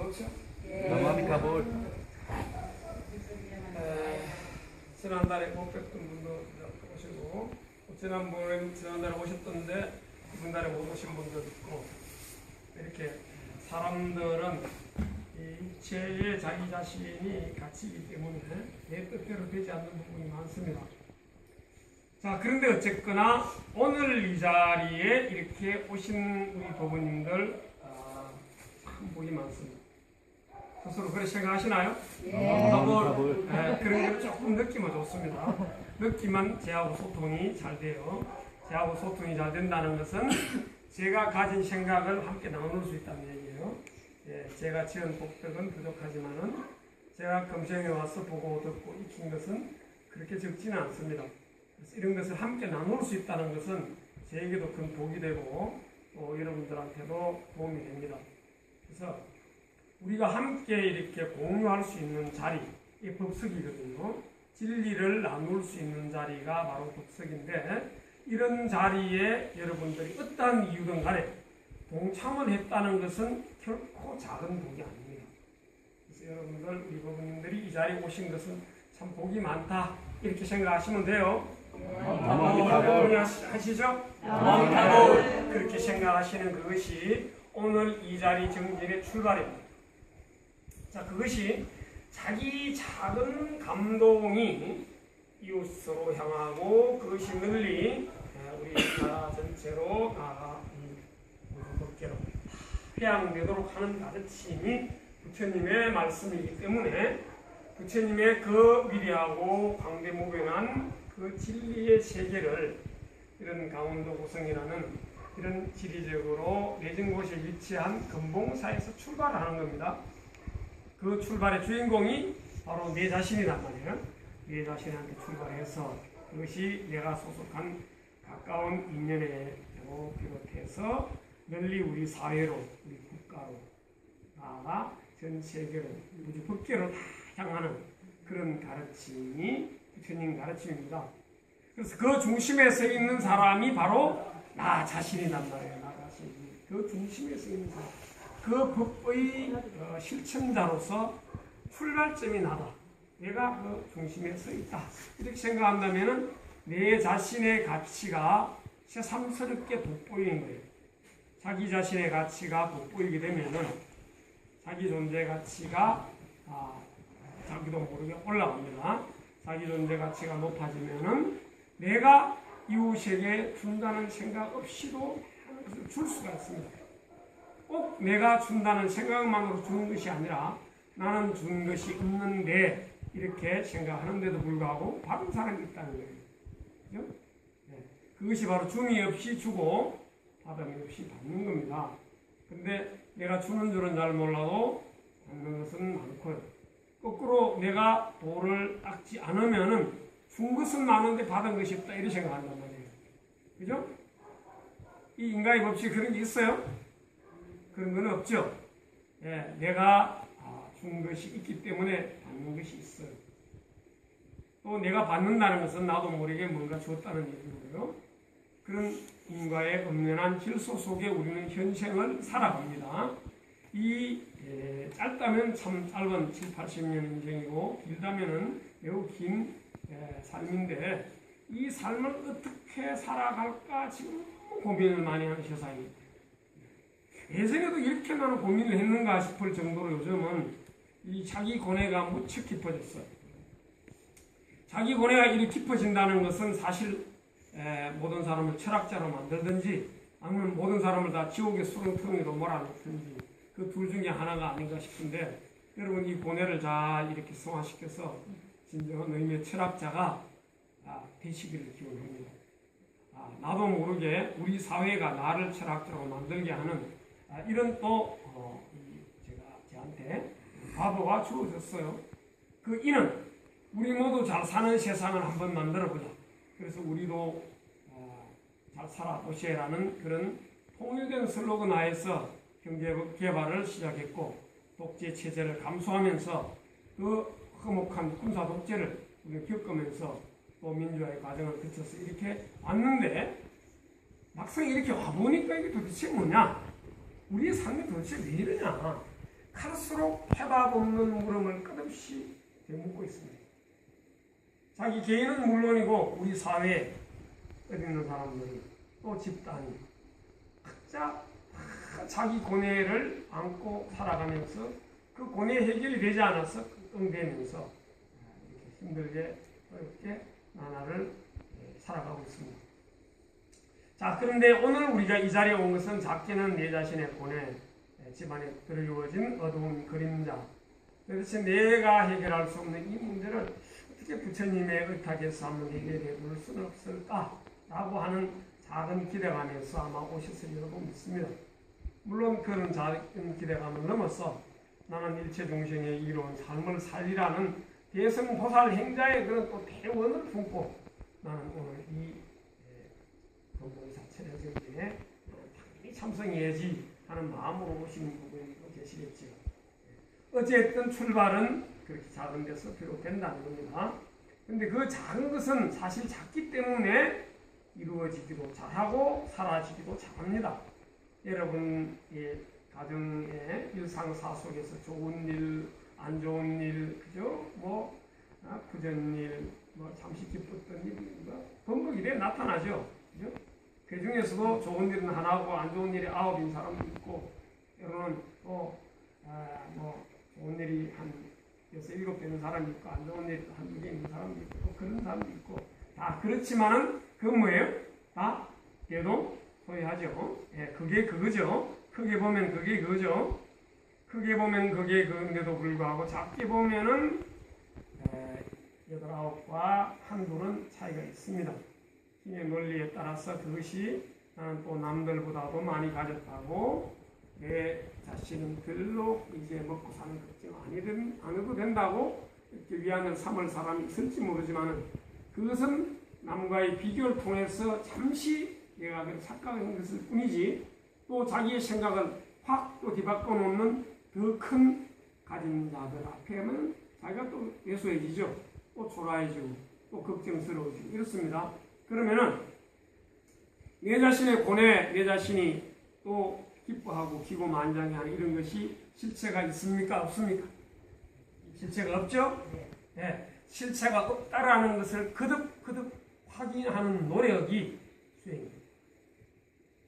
그렇죠? 마마미 카볼. 지난달에 못 뵙던 분도 오시고, 지난달에 오셨던데 이번 달에 못 오신 분도 있고, 이렇게 사람들은 이 육체의 자기 자신이 가치이기 때문에 내 뜻대로 되지 않는 부분이 많습니다. 자, 그런데 어쨌거나 오늘 이 자리에 이렇게 오신 우리 부모님들 참 복이 많습니다. 스스로 그렇게 생각하시나요? 그런 게 조금 느낌은 좋습니다. 느낌은 제하고 소통이 잘 돼요. 제하고 소통이 잘 된다는 것은 제가 가진 생각을 함께 나눌 수 있다는 얘기예요. 제가 지은 복덕은 부족하지만은 제가 검정에 와서 보고 듣고 익힌 것은 그렇게 적지는 않습니다. 그래서 이런 것을 함께 나눌 수 있다는 것은 저에게도 큰 복이 되고 또 여러분들한테도 도움이 됩니다. 그래서 우리가 함께 이렇게 공유할 수 있는 자리, 이 법석이거든요. 진리를 나눌 수 있는 자리가 바로 법석인데, 이런 자리에 여러분들이 어떠한 이유든 간에 동참을 했다는 것은 결코 작은 복이 아닙니다. 그래서 여러분들, 우리 부모님들이 이 자리에 오신 것은 참 복이 많다, 이렇게 생각하시면 돼요. 하시죠? 그렇게 생각하시는 그것이 오늘 이 자리 정진의 출발입니다. 자, 그것이 자기 작은 감동이 이웃으로 향하고 그것이 널리 우리 나라 전체로 법계로 회양되도록 하는 가르침이 부처님의 말씀이기 때문에 부처님의 그 위대하고 광대무변한 그 진리의 세계를 이런 강원도 고성이라는 이런 지리적으로 내진 곳에 위치한 금봉사에서 출발하는 겁니다. 그 출발의 주인공이 바로 내 자신이란 말이에요. 내 자신한테 출발해서 그것이 내가 소속한 가까운 인연에로 비롯해서 널리 우리 사회로, 우리 국가로, 나아가 전 세계로, 우주 법계로 다 향하는 그런 가르침이 부처님 가르침입니다. 그래서 그 중심에 서 있는 사람이 바로 나 자신이란 말이에요. 나 자신. 그 중심에 서 있는 사람. 그 법의 실천자로서 출발점이 나다. 내가 그 중심에 서 있다. 이렇게 생각한다면 내 자신의 가치가 새삼스럽게 돋보이는 거예요. 자기 자신의 가치가 돋보이게 되면은 자기 존재 가치가 자기도 모르게 올라갑니다. 자기 존재 가치가 높아지면은 내가 이웃에게 준다는 생각 없이도 줄 수가 있습니다. 꼭 내가 준다는 생각만으로 주는 것이 아니라 나는 준 것이 없는데 이렇게 생각하는데도 불구하고 받은 사람이 있다는 거예요. 그죠? 네. 그것이 바로 줌이 없이 주고 받음이 없이 받는 겁니다. 근데 내가 주는 줄은 잘 몰라도 받는 것은 많고요. 거꾸로 내가 도를 닦지 않으면은 준 것은 많은데 받은 것이 없다 이렇게 생각한단 말이에요. 그죠? 이 인간의 법칙이 그런 게 있어요? 그런 건 없죠. 예, 내가 준 것이 있기 때문에 받는 것이 있어요. 또 내가 받는다는 것은 나도 모르게 뭔가 줬다는 얘기고요. 그런 인과의 엄연한 질서 속에 우리는 현생을 살아갑니다. 이 짧다면 참 짧은 7, 80년 인생이고 길다면 매우 긴 삶인데 이 삶을 어떻게 살아갈까 지금 고민을 많이 하는 세상입니다. 예전에도 이렇게 많은 고민을 했는가 싶을 정도로 요즘은 이 자기 고뇌가 무척 깊어졌어요. 자기 고뇌가 이렇게 깊어진다는 것은 사실 모든 사람을 철학자로 만들든지 아니면 모든 사람을 다 지옥의 수렁텅이로 몰아넣든지 그 둘 중에 하나가 아닌가 싶은데 여러분 이 고뇌를 잘 이렇게 승화시켜서 진정한 의미의 철학자가 되시기를 기원합니다. 나도 모르게 우리 사회가 나를 철학자로 만들게 하는 이런 또 제가 저한테 과보가 주어졌어요. 그 이는 우리 모두 잘 사는 세상을 한번 만들어보자. 그래서 우리도 잘 살아보시라는 그런 통일된 슬로건 하에서 경제 개발을 시작했고 독재 체제를 감수하면서 그 흑목한 군사 독재를 우리가 겪으면서 또 민주화의 과정을 거쳐서 이렇게 왔는데 막상 이렇게 와보니까 이게 도대체 뭐냐? 우리의 삶이 도대체 왜 이러냐? 갈수록 해답 없는 물음을 끝없이 되묻고 있습니다. 자기 개인은 물론이고 우리 사회에 어디 있는 사람들이 또 집단이 각자 자기 고뇌를 안고 살아가면서 그 고뇌 해결이 되지 않아서 끙대면서 힘들게 어렵게 나날을 살아가고 있습니다. 자, 그런데 오늘 우리가 이 자리에 온 것은 작게는 내 자신의 고뇌, 집안에 드리워진 어두운 그림자, 도대체 내가 해결할 수 없는 이 문제를 어떻게 부처님의 의탁에서 한번 해결해 볼 수는 없을까라고 하는 작은 기대감에서 아마 오셨으리라고 믿습니다. 물론 그런 작은 기대감을 넘어서 나는 일체 중생의 이로운 삶을 살리라는 대승보살 행자의 그런 또 대원을 품고 나는 오늘 이 공동사 철야정기에 당연히 참석해야지 하는 마음으로 오시는 부분도 계시겠지요. 어쨌든 출발은 그렇게 작은 데서 비롯된다는 겁니다. 그런데 그 작은 것은 사실 작기 때문에 이루어지기도 잘하고 사라지기도 잘합니다. 여러분의 가정의 일상사 속에서 좋은 일, 안 좋은 일, 그죠? 부전 일, 잠시 기뻤던 일, 번복 이래 나타나죠. 그죠? 그 중에서도 좋은 일은 하나고 안 좋은 일이 9인 사람도 있고, 여러분 또 좋은 일이 한 6, 7 되는 사람이 있고, 안 좋은 일이 한 2개 있는 사람도 있고, 그런 사람도 있고, 다 그렇지만은 그건 뭐예요? 다 대동 소이하죠. 그게 그거죠. 크게 보면 그게 그거죠. 크게 보면 그게 그건데도 불구하고 작게 보면은 8, 9과 한둘은 차이가 있습니다. 힘의 논리에 따라서 그것이 나는 또 남들보다도 많이 가졌다고 내 자신은 별로 이제 먹고 사는 걱정 안 해도 된다고 이렇게 위안을 삼을 사람이 있을지 모르지만 그것은 남과의 비교를 통해서 잠시 내가 착각한 것일 뿐이지 또 자기의 생각을 확 또 뒤바꿔 놓는 더 큰 가진 자들 앞에는 자기가 또 왜소해지죠. 또 초라해지고 또 걱정스러워지고 이렇습니다. 그러면은 내 자신의 고뇌, 내 자신이 또 기뻐하고 기고만장해하는 이런 것이 실체가 있습니까? 없습니까? 실체가 없죠? 네. 실체가 없다라는 것을 거듭 확인하는 노력이 수행입니다.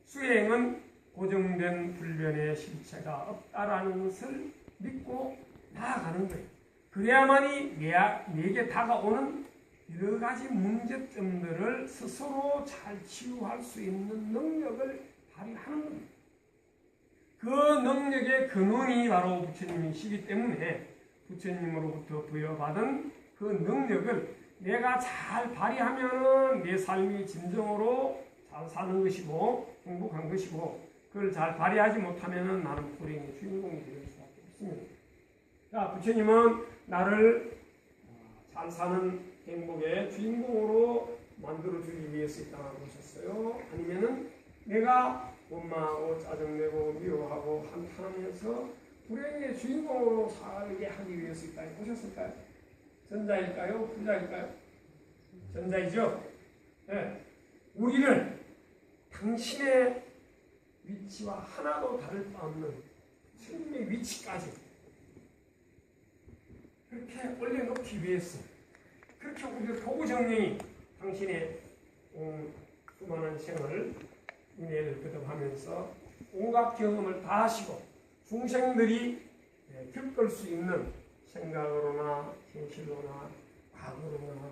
수행은 고정된 불변의 실체가 없다라는 것을 믿고 나아가는 거예요. 그래야만이 내게 다가오는 여러 가지 문제점들을 스스로 잘 치유할 수 있는 능력을 발휘하는 겁니다. 그 능력의 근원이 바로 부처님이시기 때문에 부처님으로부터 부여받은 그 능력을 내가 잘 발휘하면 내 삶이 진정으로 잘 사는 것이고 행복한 것이고 그걸 잘 발휘하지 못하면 나는 불행의 주인공이 될 수밖에 없습니다. 자, 부처님은 나를 잘 사는 행복의 주인공으로 만들어주기 위해서 이 땅을 오셨어요? 아니면은 내가 원망하고 짜증내고 미워하고 한탄하면서 불행의 주인공으로 살게 하기 위해서 이 땅에 오셨을까요? 전자일까요? 후자일까요? 전자이죠? 네. 우리를 당신의 위치와 하나도 다를 바 없는 주님의 위치까지 그렇게 올려놓기 위해서 그렇게 우리를 도구정령이 당신의 수많은 생을 은혜를 거듭하면서 온갖 경험을 다 하시고 중생들이 겪을 수 있는 생각으로나 현실로나 과거로나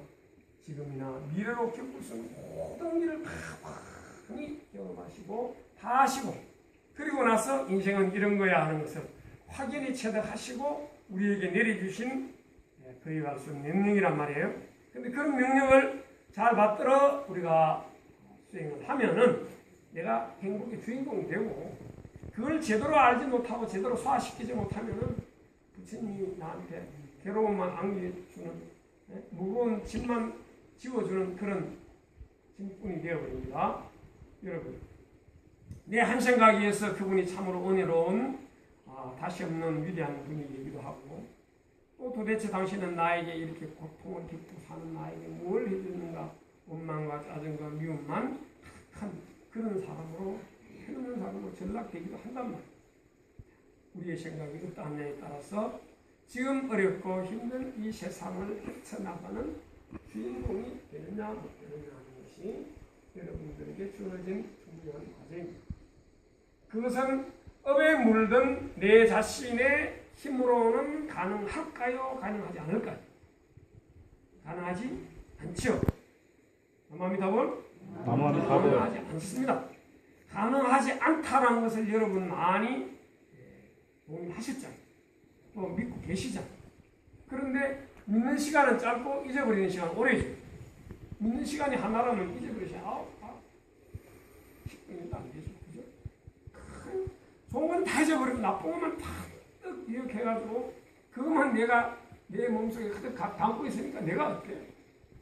지금이나 미래로 겪을 수 있는 모든 일을 다 많이 경험하시고 다 하시고 그리고 나서 인생은 이런 거야 하는 것을 확연히 체득하시고 우리에게 내려주신 부여할 수 있는 명령이란 말이에요. 근데 그런 명령을 잘 받들어 우리가 수행을 하면은 내가 행복의 주인공이 되고 그걸 제대로 알지 못하고 제대로 소화시키지 못하면은 부처님이 나한테 괴로움만 안겨주는 무거운 짐만 지워주는 그런 짐꾼이 되어버립니다. 여러분 내 한 생각에서 그분이 참으로 은혜로운 다시 없는 위대한 분이기도 하고 또 도대체 당신은 나에게 이렇게 고통을 딛고 사는 나에게 뭘 해주는가 원망과 짜증과 미움만 한 그런 사람으로 전락되기도 한단 말이에요. 우리의 생각이 어떠하냐에 따라서 지금 어렵고 힘든 이 세상을 헤쳐나가는 주인공이 되느냐 못 되느냐 하는 것이 여러분들에게 주어진 중요한 과제입니다. 그것은 업에 물든 내 자신의 힘으로는 가능할까요? 가능하지 않을까요? 가능하지 않죠. 가능합니다볼? 가능하지 않습니다. 가능하지 않다라는 것을 여러분 많이 동의하셨잖아요. 또 믿고 계시잖아요. 그런데 믿는 시간은 짧고 잊어버리는 시간은 오래죠. 믿는 시간이 하나라면 잊어버리는 시간 10분도 안 되죠. 그죠? 좋은 건 다 잊어버리고 나쁜 것만 다 기억해가지고 그것만 내가 내 몸속에 가득 담고 있으니까 내가 어때?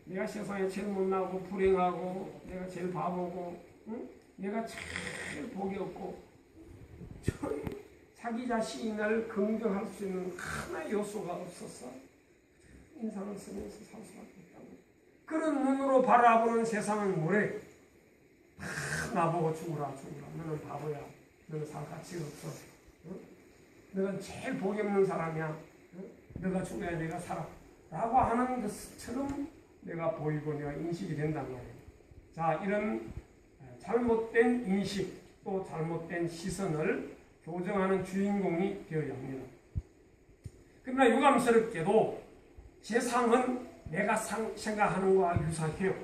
내가 세상에 제일 못나고 불행하고 내가 제일 바보고 응? 내가 제일 복이 없고 자기 자신을 긍정할 수 있는 하나의 요소가 없어서 인상을 쓰면서 살 수밖에 없다고. 그런 눈으로 바라보는 세상은 뭐래? 다 나보고 죽으라. 너는 바보야. 너는 살 가치가 없어. 응? 너는 제일 복이 없는 사람이야. 응? 너가 죽어야 내가 살아. 라고 하는 것처럼 내가 보이고 내가 인식이 된단 말이에요. 자, 이런 잘못된 인식 또 잘못된 시선을 교정하는 주인공이 되어야 합니다. 그러나 유감스럽게도 세상은 내가 생각하는 것과 유사해요.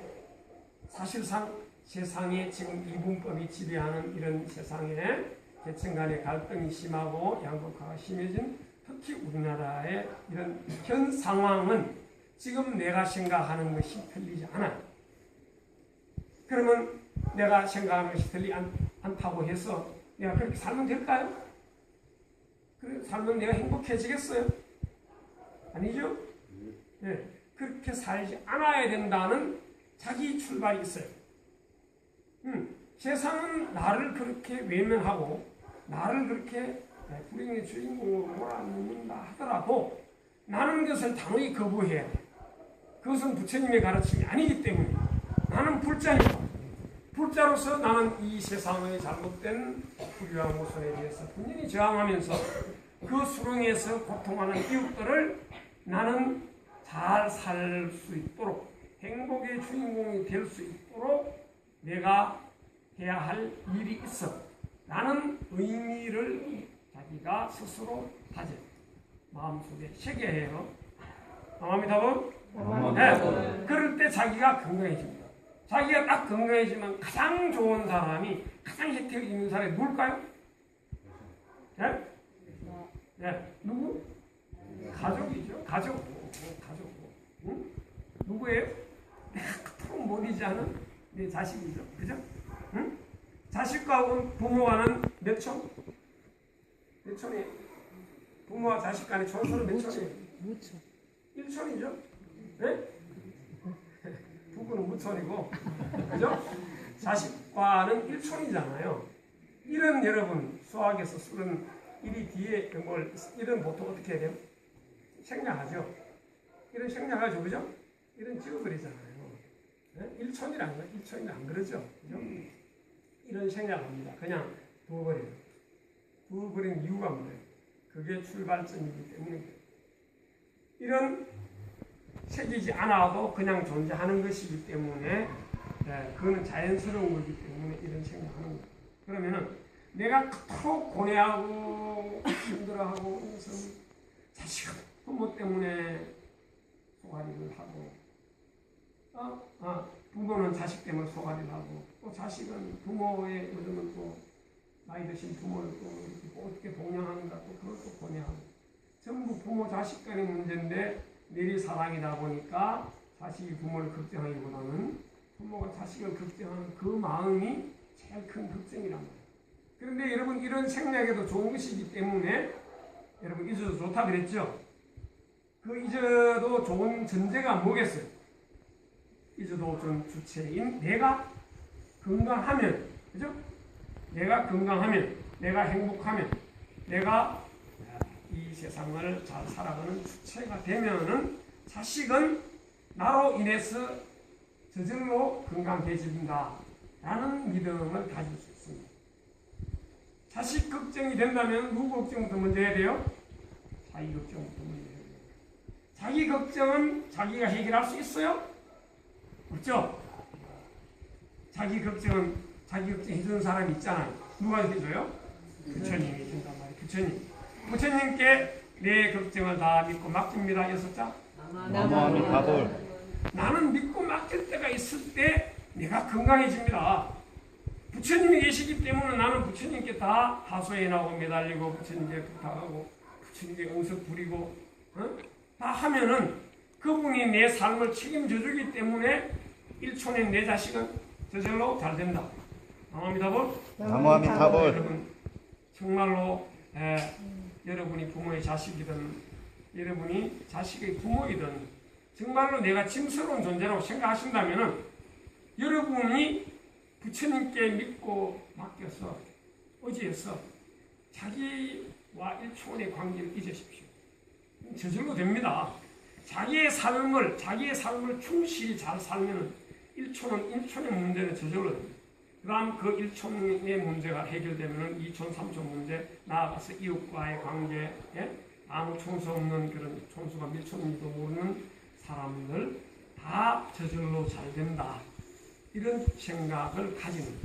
사실상 세상에 지금 이분법이 지배하는 이런 세상에 계층 간의 갈등이 심하고 양극화가 심해진 특히 우리나라의 이런 현 상황은 지금 내가 생각하는 것이 틀리지 않아요. 그러면 내가 생각하는 것이 틀리지 않다고 해서 내가 그렇게 살면 될까요? 그래 살면 내가 행복해지겠어요? 아니죠? 네, 그렇게 살지 않아야 된다는 자기 출발이 있어요. 세상은 나를 그렇게 외면하고 나를 그렇게 불행의 주인공으로 몰아넣는다 하더라도 나는 그것을 단호히 거부해야 돼. 그것은 부처님의 가르침이 아니기 때문에 나는 불자니까. 불자로서 나는 이 세상의 잘못된 불의와 모순에 대해서 분명히 저항하면서 그 수렁에서 고통하는 이웃들을 나는 잘 살 수 있도록 행복의 주인공이 될 수 있도록 내가 해야 할 일이 있어. 라는 의미를 자기가 스스로 가져 마음속에 새겨해요. 마음이다고? 네. 그럴 때 자기가 건강해집니다. 자기가 딱 건강해지면 가장 좋은 사람이 가장 혜택이 있는 사람이 누굴까요? 네? 네. 누구? 가족이죠. 가족. 응? 누구예요? 내가 그토록 못 잊지 않은 내 자식이죠. 그죠? 응? 자식과 부모와는 몇 촌? 몇 촌이에요? 부모와 자식 간의 촌수는 몇 촌이에요? 1촌이죠? 네? 부부는 무촌이고, 그죠? 자식과는 1촌이잖아요. 이런 여러분, 수학에서 쓰는 일이 뒤에 뭘, 이런 보통 어떻게 해야 돼요? 생략하죠? 이런 생략하죠, 그죠? 이런 지워버리잖아요. 네? 1촌이란 거, 1촌이 안 그러죠? 그죠? 이런 생략합니다. 그냥 두어버려요. 두어버린 이유가 뭐예요? 그게 출발점이기 때문에 이런 새기지 않아도 그냥 존재하는 것이기 때문에 그거는 자연스러운 거기 때문에 이런 생각하는 거예요. 그러면은 내가 그토록 고뇌하고 힘들어하고 그래서 자식은 부모 때문에 소가리를 하고 부모는 자식 때문에 소가리를 하고 또 자식은 부모의 요즘은 또 나이 드신 부모를 또 이렇게 어떻게 동양하는가 또 그것도 고뇌하고 전부 부모 자식 간의 문제인데 내리 사랑이다 보니까 자식이 부모를 걱정하기보다는 부모가 자식을 걱정하는 그 마음이 제일 큰 걱정이란 말이에요. 그런데 여러분 이런 생략에도 좋은 것이기 때문에 여러분 잊어도 좋다 그랬죠? 그 잊어도 좋은 전제가 뭐겠어요? 잊어도 좋은 주체인 내가 건강하면, 그죠? 내가 건강하면, 내가 행복하면, 내가 이 세상을 잘 살아가는 주체가 되면은 자식은 나로 인해서 저절로 건강해진다 라는 믿음을 가질 수 있습니다. 자식 걱정이 된다면 누구 걱정부터 먼저 해야 돼요? 자기 걱정부터 먼저 해야 돼요. 자기 걱정은 자기가 해결할 수 있어요? 없죠? 자기 걱정은 자기 걱정 해주는 사람이 있잖아요. 누가 해줘요? 부처님이 해준단 말이에요. 부처님. 부처님께 내 걱정을 다 믿고 맡깁니다. 6자. 나무아미타불. 나는 믿고 맡길 때가 있을 때 내가 건강해집니다. 부처님이 계시기 때문에 나는 부처님께 다 하소해 나오고 매달리고 부처님께 부탁하고 부처님께 응석 부리고 다 하면은 그분이 내 삶을 책임져 주기 때문에 1촌에 내 자식은 저절로 잘 된다. 나무아미타불. 나무아미타불. 여러분 정말로 여러분이 부모의 자식이든 여러분이 자식의 부모이든 정말로 내가 짐스러운 존재라고 생각하신다면 여러분이 부처님께 믿고 맡겨서 의지해서 자기와 1초원의 관계를 잊으십시오. 저절로 됩니다. 자기의 삶을 충실히 잘 살면 1초의 문제는 저절로 됩니다. 그 다음 그 1촌의 문제가 해결되면 2촌, 3촌 문제, 나아가서 이웃과의 관계, 아무 촌수 없는 그런 촌수가 몇 촌인지도 모르는 사람들 다 저절로 잘 된다. 이런 생각을 가지는 거예요.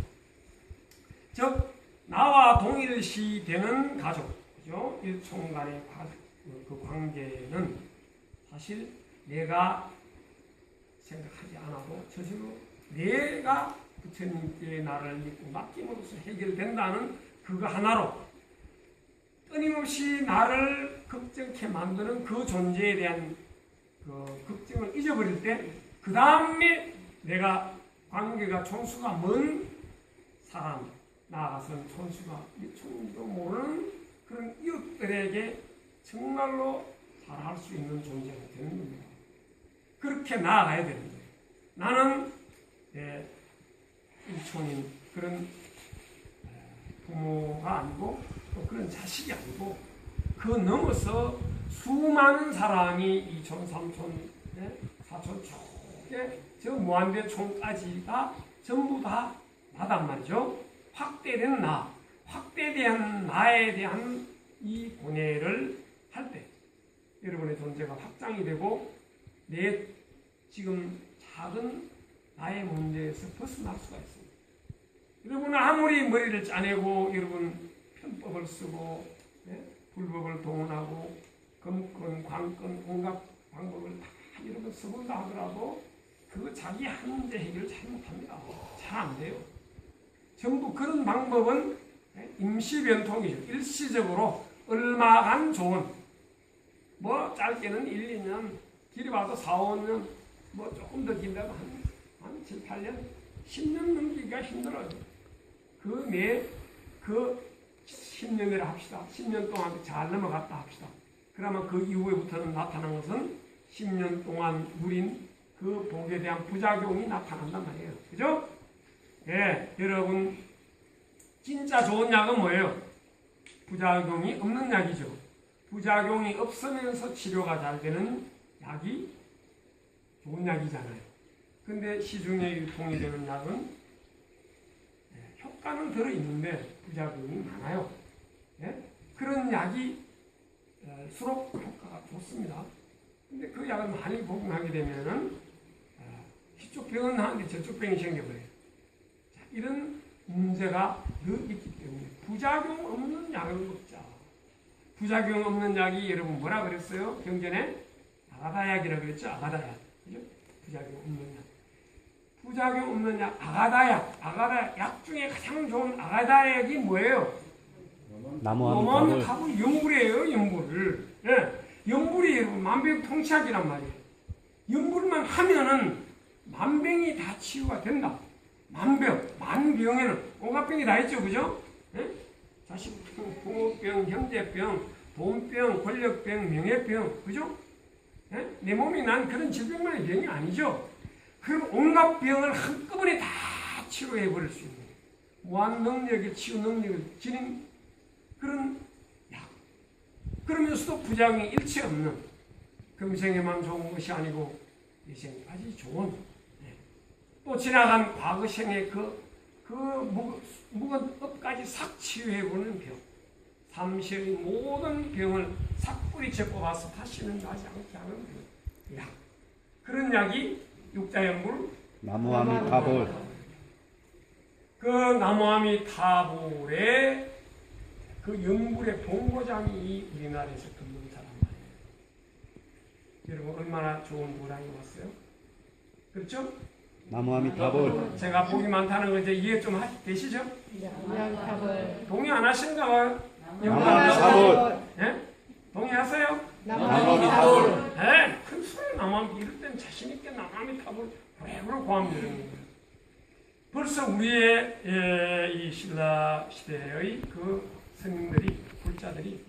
즉 나와 동일시 되는 가족, 그죠? 1촌 간의 그 관계는 사실 내가 생각하지 않아도 저절로 내가 부처님께 나를 믿고 맡김으로써 해결된다는 그거 하나로 끊임없이 나를 걱정케 만드는 그 존재에 대한 그 걱정을 잊어버릴 때 그 다음에 내가 관계가 촌수가 먼 사람 나아가서는 촌수가 미천도 모르는 그런 이웃들에게 정말로 잘할 수 있는 존재가 되는 겁니다. 그렇게 나아가야 되는 거예요. 나는 일촌인 그런 부모가 아니고 또 그런 자식이 아니고 그 넘어서 수많은 사람이 2촌, 3촌, 4촌 쪽에 저 무한대촌까지가 전부 다 나단 말이죠. 확대된 나, 확대된 나에 대한 이 고뇌를 할 때 여러분의 존재가 확장이 되고 내 지금 작은 나의 문제에서 벗어날 수가 있습니다. 여러분은 아무리 머리를 짜내고 여러분 편법을 쓰고 불법을 동원하고 검건, 관건, 온갖 방법을 다 여러분 써본다 하더라도 그거 자기 한 문제 해결 잘 못합니다. 잘 안 돼요. 전부 그런 방법은 임시변통이죠. 일시적으로 얼마간 좋은 뭐 짧게는 1, 2년 길이 와도 4, 5년 뭐 조금 더 길다고 한 7, 8년 10년 넘기기가 힘들어요. 그 10년이라 합시다. 10년 동안 잘 넘어갔다 합시다. 그러면 그 이후에부터는 나타난 것은 10년 동안 누린 그 복에 대한 부작용이 나타난단 말이에요. 그죠? 예, 여러분 진짜 좋은 약은 뭐예요? 부작용이 없는 약이죠. 부작용이 없으면서 치료가 잘 되는 약이 좋은 약이잖아요. 근데 시중에 유통이 되는 약은 효과는 들어있는데 부작용이 많아요. 예? 그런 약이 수록 효과가 좋습니다. 근데 그 약을 많이 복용하게 되면은 이쪽 병은 하는데 저쪽 병이 생겨버려요. 자, 이런 문제가 늘 있기 때문에 부작용 없는 약을 먹자. 부작용 없는 약이 여러분 뭐라 그랬어요? 경전에 아가다약이라고 그랬죠? 아가다약. 그죠? 부작용 없는 약. 부작용 없는 약, 아가다약. 아가다약. 약 중에 가장 좋은 아가다약이 뭐예요? 나무아미타불 연불이에요, 연불. 예. 연불이 여러분 만병통치약이란 말이에요. 연불만 하면은 만병이 다 치유가 된다. 만병에는 온갖 병이 다 있죠, 그죠? 예? 자식병, 부모병, 형제병, 돈병, 권력병, 명예병, 그죠? 예? 내 몸이 난 그런 질병만의 병이 아니죠. 그럼 온갖 병을 한꺼번에 다 치료해버릴 수 있는 무한 능력의 치유 능력을 지닌 그런 약. 그러면서도 부작용이 일체 없는 금생에만 좋은 것이 아니고 이생까지 좋은 또 지나간 과거생의 그 그 묵은 잎까지 싹 치유해보는 병, 삼시의 모든 병을 싹 뿌리째 뽑아서 다시는 나지 않게 하는 약. 그런 약이 육자연불 나무아미 타볼. 그 나무아미 타불의 그 영불의 본고장이 우리나라에서 듣는 사람 말이에요. 여러분 얼마나 좋은 모양이 왔어요? 그렇죠? 나무아미 타볼. 제가 복이 많다는 거 이제 이해 좀 되시죠? 나무아미 타볼. 동의 안 하신가 봐요? 나무아미 타볼. 예? 동의하세요? 나무아미 타볼. 예? 큰 소리 나무아미 이럴 땐 자신있게 나무아미 타볼 고백으로 구하면 되는 거예요. 벌써 우리의 이 신라 시대의 그 스님들이, 불자들이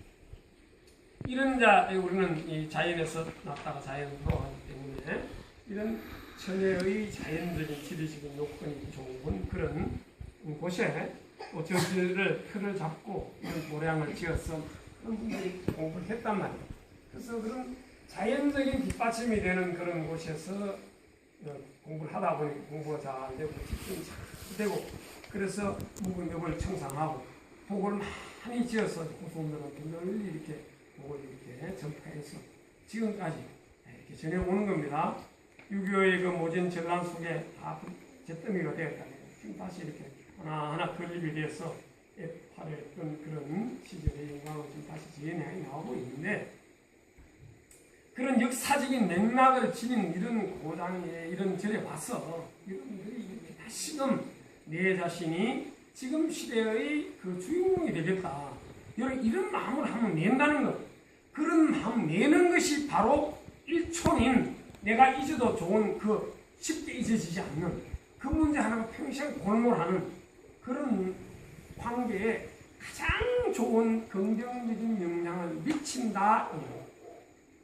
이런 우리는 이 자연에서 났다가 자연으로 돌아가기 때문에 이런 천혜의 자연적인 지리적인 요건이 좋은 그런 곳에 저지를 틀을 잡고 이런 모량을 지어서 그런 분들이 공부를 했단 말이에요. 그래서 그런 자연적인 뒷받침이 되는 그런 곳에서 공부를 하다 보니 공부가 잘 되고 집중이 잘 되고 그래서 묵은 엽을 청산하고 복을 많이 지어서 고수원들한테 널리 이렇게 복을 이렇게 전파해서 지금까지 이렇게 전해오는 겁니다. 6.25의 그 모진 전란 속에 다 잿더미가 되었다. 지금 다시 이렇게 하나하나 건립이 돼서 F8했던 그런 시절의 영광을 지금 다시 재현해 나오고 있는데 그런 역사적인 맥락을 지닌 이런 고장에 이런 절에 와서 이런들이 이렇게 다시금 내 자신이 지금 시대의 그 주인공이 되겠다. 이런 마음을 한번 낸다는 것. 그런 마음 내는 것이 바로 일촌인 내가 잊어도 좋은 그 쉽게 잊어지지 않는 그 문제 하나가 평생 골몰하는 그런 관계에 가장 좋은 긍정적인 영향을 미친다.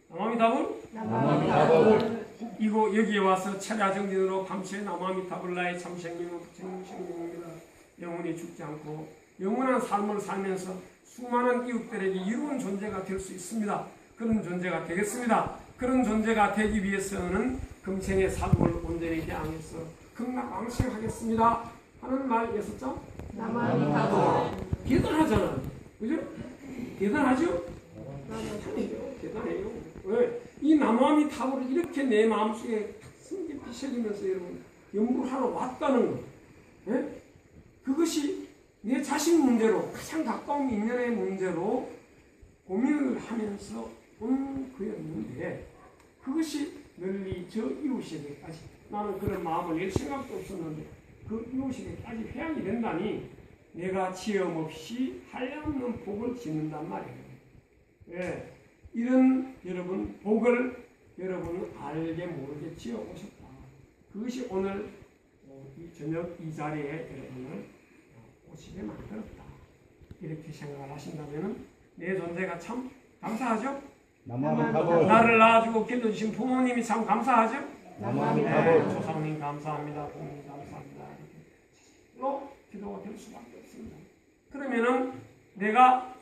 나무아미 타불? 나무아미 타불. 이거 여기에 와서 철야정진으로 밤새 나무아미 타불 나의 참생명은 생명입니다. 영원히 죽지 않고 영원한 삶을 살면서 수많은 이웃들에게 이로운 존재가 될 수 있습니다. 그런 존재가 되겠습니다. 그런 존재가 되기 위해서는 금생의 삶을 온전히 향해서 극락왕생하겠습니다 하는 말이었었죠? 나무아미 타불. 대단하잖아. 그죠? 대단하죠? 대단해요. 왜? 이 나무아미 타불을 이렇게 내 마음속에 성깊이 새기면서 여러분 연구하러 왔다는 거. 예? 그것이 내 자신 문제로 가장 가까운 인연의 문제로 고민을 하면서 온 그였는데 그것이 널리 저 이웃에게까지 나는 그런 마음을 낼 생각도 없었는데 그 이웃에게까지 회양이 된다니 내가 지엄 없이 한량없는 복을 짓는단 말이에요. 예. 이런 여러분 복을 여러분은 알게 모르게 지어 오셨다. 그것이 오늘 이 저녁 이 자리에 여러분을 오시게 만들었다. 이렇게 생각을 하신다면 내 존재가 참 감사하죠? 나무아미 타볼. 나를 낳아주고 길러주신 부모님이 참 감사하죠? 나무아미 네, 타불. 조상님 감사합니다. 부모님 감사합니다. 이렇게 기도가 될 수밖에 없습니다. 그러면은 내가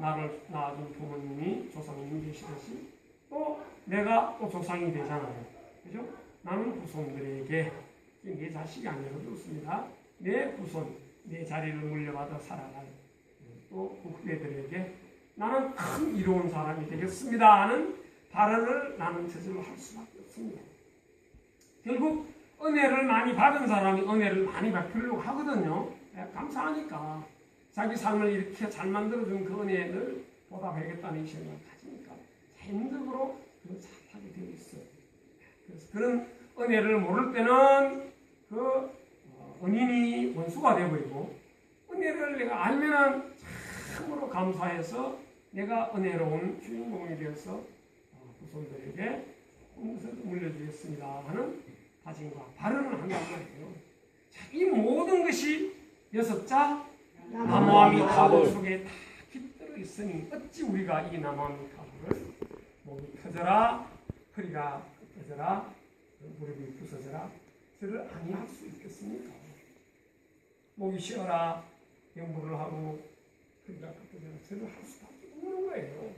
나를 낳아준 부모님이 조상님이 되시듯이 또 내가 또 조상이 되잖아요. 그죠? 나는 후손들에게 내 자식이 아니어도 좋습니다. 내 후손, 내 자리를 물려받아 살아갈 또 후배들에게 나는 큰 이로운 사람이 되겠습니다 하는 발언을 나는 저절로 할 수밖에 없습니다. 결국 은혜를 많이 받은 사람이 은혜를 많이 베풀려고 하거든요. 감사하니까 자기 삶을 이렇게 잘 만들어준 그 은혜를 보답하겠다는 생각을 가지니까 자연적으로 그 잘하게 되어 있어요. 그래서 그런 은혜를 모를 때는 그 은인이 원수가 되어버리고 은혜를 내가 알면은 참으로 감사해서 내가 은혜로운 주인공이 되어서 후손들에게 것을 물려주겠습니다 하는 다짐과 발언을 한단 말이에요. 자, 이 모든 것이 6자 나무아미 타불 속에 다 깃들어 있으니 어찌 우리가 이 나무아미 타불을 목이 터져라 허리가 터져라 무릎이 부서져라 저를 아니할 수 있겠습니까? 목이 쉬어라 연구를 하고 허리가 터져라 저를 할 수밖에 없는 거예요.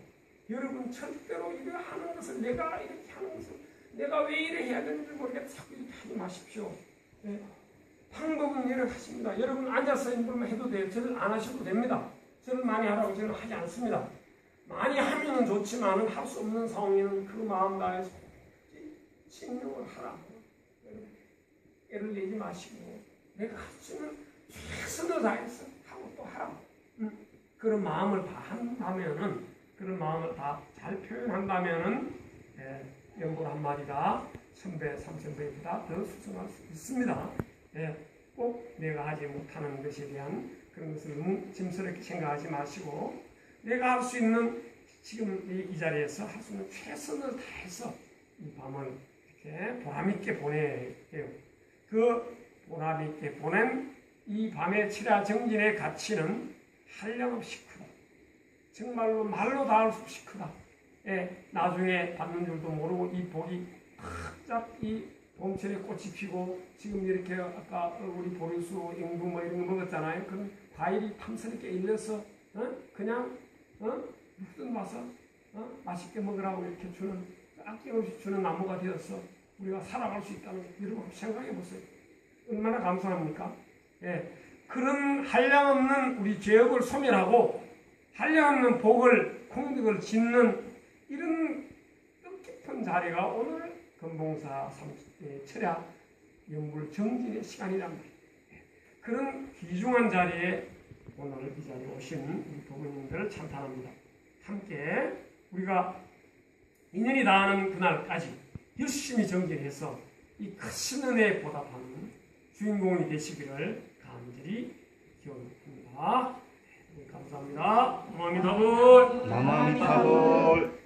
여러분 절대로 이거 하는 것을 내가 이렇게 하는 것을 내가 왜 이래 해야 되는지 모르겠다 자꾸 이렇게 하지 마십시오. 네. 방법은 여러 가지입니다. 여러분 앉아서 인불만 해도 돼요. 저를 안 하셔도 됩니다. 저를 많이 하라고 저는 하지 않습니다. 많이 하면 좋지만 할 수 없는 상황에는 그 마음 다해서 신용을 하라. 애를 내지 마시고 내가 할 수 있는 최선을 다해서 하고 또 하라. 그런 마음을 다 한다면은, 그런 마음을 다 잘 표현한다면은 연골 한 마리가 1000배, 3000배보다 더 수성할 수 있습니다. 꼭 내가 하지 못하는 것에 대한 그런 것을 너무 짐스럽게 생각하지 마시고, 내가 할 수 있는 지금 이 자리에서 할 수 있는 최선을 다해서 이 밤을 이렇게 보람있게 보내야 해요. 그 보람있게 보낸 이 밤의 칠야 정진의 가치는 한량없이 크다. 정말로 말로 다 할 수 없이 크다. 나중에 받는 줄도 모르고 이 복이 쫙 이 봄철에 꽃이 피고, 지금 이렇게 아까 우리 보리수, 앵두 뭐 이런 거 먹었잖아요. 그런 과일이 탐스럽게 일려서 그냥 무슨 와서 맛있게 먹으라고 이렇게 주는, 아낌없이 주는 나무가 되어서 우리가 살아갈 수 있다는 거, 여러분 생각해 보세요. 얼마나 감사합니까? 그런 한량없는 우리 죄업을 소멸하고 한량없는 복을, 공덕을 짓는 이런 뜻깊은 자리가 오늘 금봉사 철야 연불 정진의 시간이란 말이에요. 그런 귀중한 자리에 오늘 이 자리에 오신 우리 부모님들을 찬탄합니다. 함께 우리가 인연이 닿는 그날까지 열심히 정진해서 이 크신 은혜에 보답하는 주인공이 되시기를 간절히 기원합니다. 감사합니다. 남무아미타불. 남무아미타불.